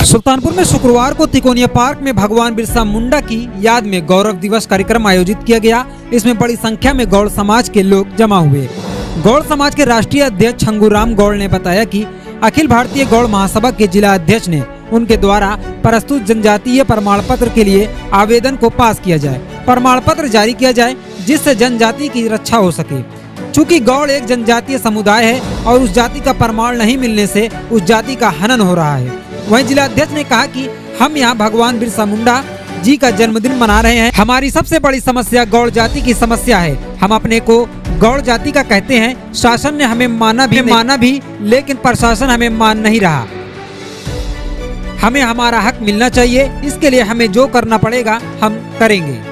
सुल्तानपुर में शुक्रवार को तिकोनिया पार्क में भगवान बिरसा मुंडा की याद में गौरव दिवस कार्यक्रम आयोजित किया गया। इसमें बड़ी संख्या में गौड़ समाज के लोग जमा हुए। गौड़ समाज के राष्ट्रीय अध्यक्ष छंगूराम गौड़ ने बताया कि अखिल भारतीय गौड़ महासभा के जिला अध्यक्ष ने उनके द्वारा प्रस्तुत जनजातीय प्रमाण पत्र के लिए आवेदन को पास किया जाए, प्रमाण पत्र जारी किया जाए जिससे जनजाति की रक्षा हो सके। चूँकि गौड़ एक जनजातीय समुदाय है और उस जाति का प्रमाण नहीं मिलने से उस जाति का हनन हो रहा है। वहीं जिला अध्यक्ष ने कहा कि हम यहाँ भगवान बिरसा मुंडा जी का जन्मदिन मना रहे हैं। हमारी सबसे बड़ी समस्या गौड़ जाति की समस्या है। हम अपने को गौड़ जाति का कहते हैं। शासन ने हमें माना भी लेकिन प्रशासन हमें मान नहीं रहा। हमें हमारा हक मिलना चाहिए, इसके लिए हमें जो करना पड़ेगा हम करेंगे।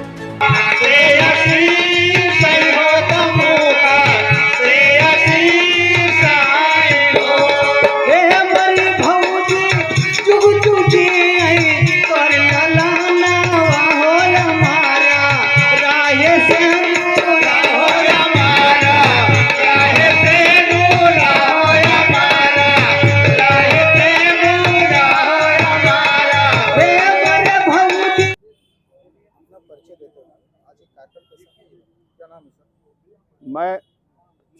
मैं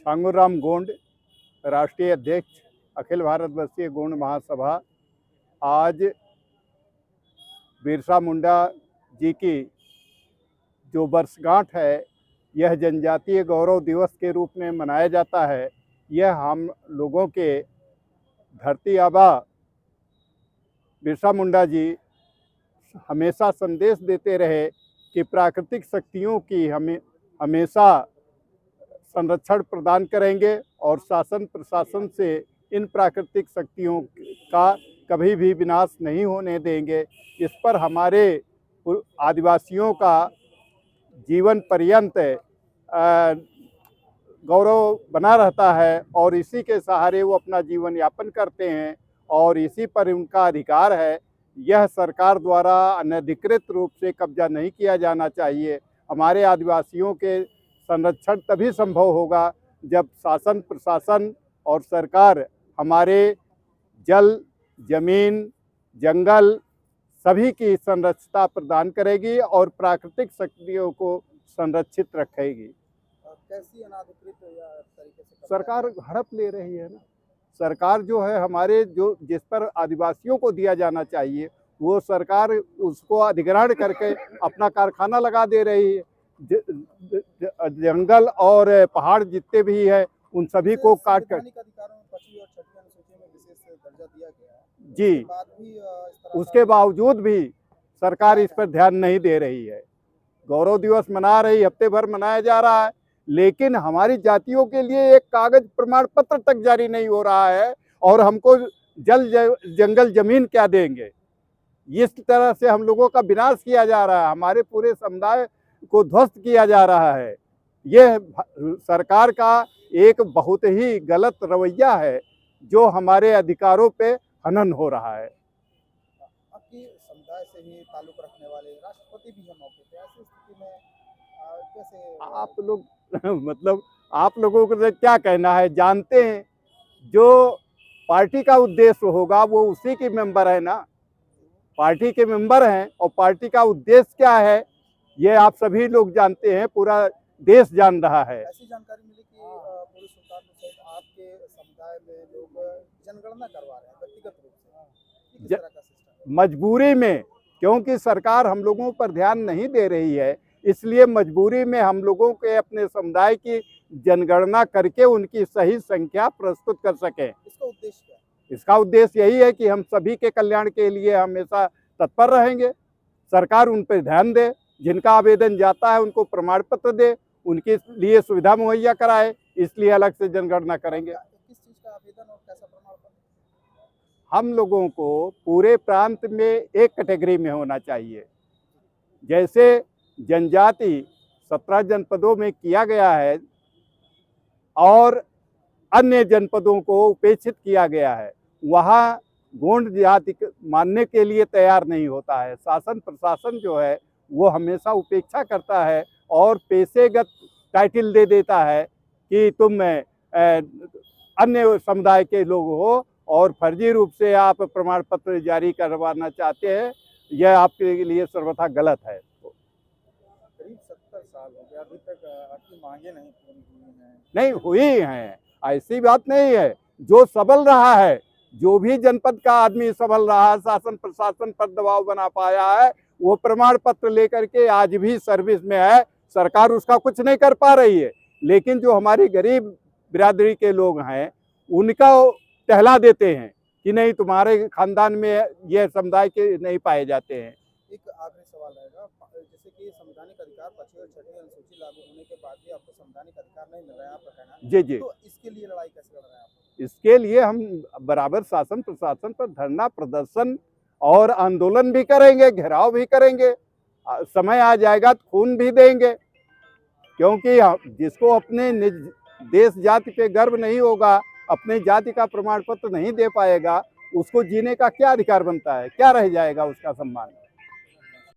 छंगूराम गोंड, राष्ट्रीय अध्यक्ष अखिल भारतवर्षीय गौड़ महासभा, आज बिरसा मुंडा जी की जो वर्षगांठ है यह जनजातीय गौरव दिवस के रूप में मनाया जाता है। यह हम लोगों के धरती आबा बिरसा मुंडा जी हमेशा संदेश देते रहे कि प्राकृतिक शक्तियों की हमेशा संरक्षण प्रदान करेंगे और शासन प्रशासन से इन प्राकृतिक शक्तियों का कभी भी विनाश नहीं होने देंगे। इस पर हमारे आदिवासियों का जीवन पर्यंत गौरव बना रहता है और इसी के सहारे वो अपना जीवन यापन करते हैं और इसी पर उनका अधिकार है। यह सरकार द्वारा अनधिकृत रूप से कब्जा नहीं किया जाना चाहिए। हमारे आदिवासियों के संरक्षण तभी संभव होगा जब शासन प्रशासन और सरकार हमारे जल, जमीन, जंगल सभी की संरक्षता प्रदान करेगी और प्राकृतिक शक्तियों को संरक्षित रखेगी। कैसी अनाधिकृत तरीके से सरकार हड़प ले रही है ना। सरकार जो है हमारे जिस पर आदिवासियों को दिया जाना चाहिए वो सरकार उसको अधिग्रहण करके अपना कारखाना लगा दे रही है। जंगल और पहाड़ जितने भी है उन सभी को काट कर जी, उसके बावजूद भी सरकार इस पर ध्यान नहीं दे रही है। गौरव दिवस मना रही, हफ्ते भर मनाया जा रहा है, लेकिन हमारी जातियों के लिए एक कागज प्रमाण पत्र तक जारी नहीं हो रहा है और हमको जल जंगल जमीन क्या देंगे। इस तरह से हम लोगों का विनाश किया जा रहा है, हमारे पूरे समुदाय को ध्वस्त किया जा रहा है। यह सरकार का एक बहुत ही गलत रवैया है जो हमारे अधिकारों पे हनन हो रहा है। आपकी समुदाय से ही ताल्लुक रखने वाले राष्ट्रपति भी हैं मौके पे, ऐसी स्थिति में कैसे आप लोग मतलब आप लोगों को क्या कहना है, जानते हैं जो पार्टी का उद्देश्य होगा वो उसी के मेंबर है ना, पार्टी के मेंबर हैं और पार्टी का उद्देश्य क्या है ये आप सभी लोग जानते हैं, पूरा देश जान रहा है। ऐसी जानकारी मिली कि पूरे सुल्तानपुर सहित आपके समुदाय में लोग जनगणना करवा रहे हैं व्यक्तिगत रूप से, किस तरह का सिस्टम? मजबूरी में, क्योंकि सरकार हम लोगों पर ध्यान नहीं दे रही है, इसलिए मजबूरी में हम लोगों के अपने समुदाय की जनगणना करके उनकी सही संख्या प्रस्तुत कर सकें। इसका उद्देश्य क्या है? इसका उद्देश्य यही है कि हम सभी के कल्याण के लिए हमेशा तत्पर रहेंगे। सरकार उन पर ध्यान दे, जिनका आवेदन जाता है उनको प्रमाण पत्र दे, उनके लिए सुविधा मुहैया कराए, इसलिए अलग से जनगणना करेंगे। किस चीज़ का आवेदन और कैसा प्रमाण पत्र? हम लोगों को पूरे प्रांत में एक कैटेगरी में होना चाहिए। जैसे जनजाति 17 जनपदों में किया गया है और अन्य जनपदों को उपेक्षित किया गया है, वहाँ गोंड जाति मानने के लिए तैयार नहीं होता है। शासन प्रशासन जो है वो हमेशा उपेक्षा करता है और पेशेगत टाइटल दे देता है कि तुम अन्य समुदाय के लोग हो और फर्जी रूप से आप प्रमाण पत्र जारी करवाना चाहते हैं, यह आपके लिए सर्वथा गलत है। करीब 70 साल हो गया, अभी तक आपकी मांगे नहीं पूरी हुई हैं। नहीं हुई हैं, ऐसी बात नहीं है। जो सबल रहा है, जो भी जनपद का आदमी सबल रहा है, शासन प्रशासन पर दबाव बना पाया है, वो प्रमाण पत्र लेकर के आज भी सर्विस में है। सरकार उसका कुछ नहीं कर पा रही है, लेकिन जो हमारी गरीब बिरादरी के लोग हैं उनका टहला देते हैं कि नहीं, तुम्हारे खानदान में यह समुदाय के नहीं पाए जाते हैं। एक आखिरी सवाल रहेगा, जैसे कि संवैधानिक अधिकार 5वीं और 6वीं अनुसूची लागू होने के बाद भी आपको संवैधानिक अधिकार नहीं मिल रहा है, आपका कहना है। जी जी, तो इसके लिए लड़ाई कैसे लड़ रहे हैं आप? इसके लिए हम बराबर शासन प्रशासन पर धरना प्रदर्शन और आंदोलन भी करेंगे, घेराव भी करेंगे। समय आ जाएगा तो खून भी देंगे, क्योंकि जिसको अपने देश जाति पे गर्व नहीं होगा, अपने जाति का प्रमाण पत्र नहीं दे पाएगा, उसको जीने का क्या अधिकार बनता है, क्या रह जाएगा उसका सम्मान।